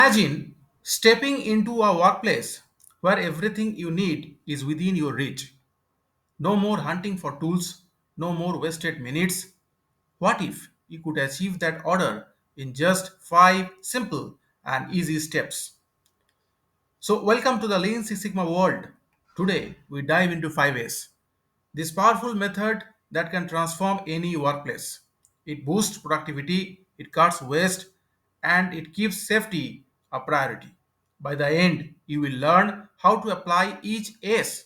Imagine stepping into a workplace where everything you need is within your reach. No more hunting for tools, no more wasted minutes. What if you could achieve that order in just 5 simple and easy steps? So, welcome to the Lean Six Sigma world. Today, we dive into 5 A's. This powerful method that can transform any workplace. It boosts productivity, it cuts waste, and it keeps safety a priority. By the end, you will learn how to apply each ace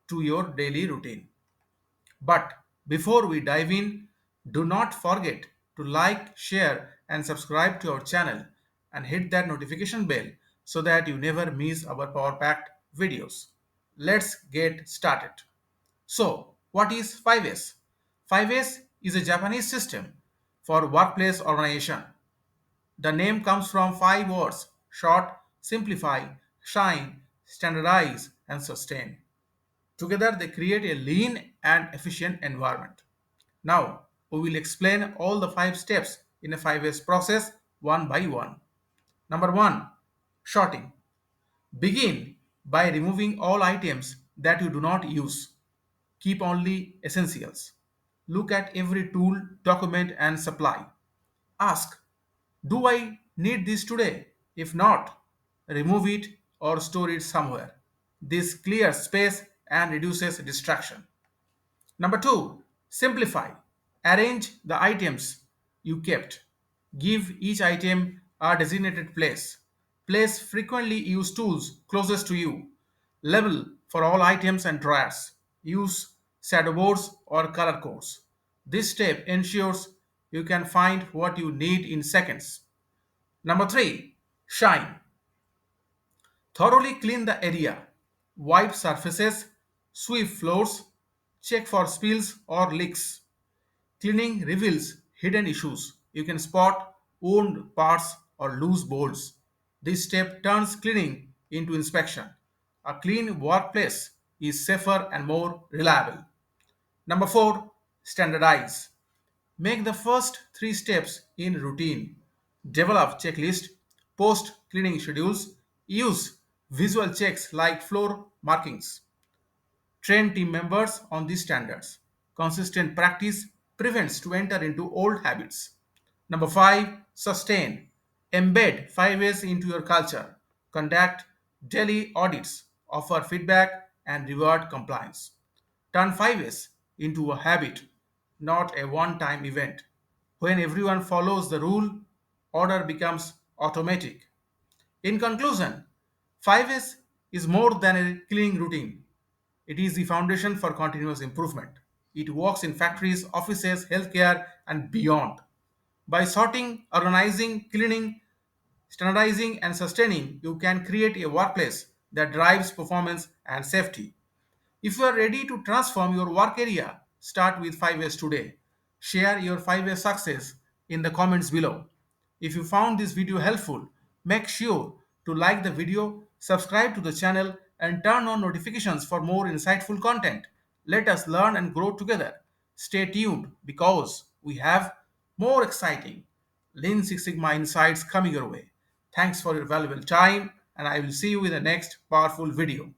to your daily routine. But before we dive in, do not forget to like, share, and subscribe to our channel and hit that notification bell so that you never miss our power packed videos. Let's get started. So, what is 5S? 5S is a Japanese system for workplace organization. The name comes from 5 words: short, simplify, shine, standardize, and sustain. Together, they create a lean and efficient environment. Now, we will explain all the 5 steps in a 5S process one by one. Number 1, sorting. Begin by removing all items that you do not use. Keep only essentials. Look at every tool, document, and supply. Ask, do I need this today? If not, remove it or store it somewhere. This clears space and reduces distraction. Number 2, simplify. Arrange the items you kept. Give each item a designated place. Place frequently used tools closest to you. Label for all items and drawers. Use shadow boards or color codes. This step ensures you can find what you need in seconds. Number 3, shine. Thoroughly clean the area. Wipe surfaces, sweep floors, check for spills or leaks. Cleaning reveals hidden issues. You can spot worn parts or loose bolts. This step turns cleaning into inspection. A clean workplace is safer and more reliable. Number 4, standardize. Make the first 3 steps in routine. Develop checklist, post cleaning schedules, use visual checks like floor markings. Train team members on these standards. Consistent practice prevents to enter into old habits. Number 5, sustain. Embed 5 A's into your culture. Conduct daily audits, offer feedback, and reward compliance. Turn 5 A's into a habit, not a one time event. When everyone follows the rule, order becomes automatic. In conclusion, 5S is more than a cleaning routine. It is the foundation for continuous improvement. It works in factories, offices, healthcare, and beyond. By sorting, organizing, cleaning, standardizing, and sustaining, you can create a workplace that drives performance and safety. If you are ready to transform your work area, start with 5 A's today. Share your 5 A success in the comments below. If you found this video helpful, make sure to like the video, subscribe to the channel, and turn on notifications for more insightful content. Let us learn and grow together. Stay tuned because we have more exciting Lean Six Sigma insights coming your way. Thanks for your valuable time, and I will see you in the next powerful video.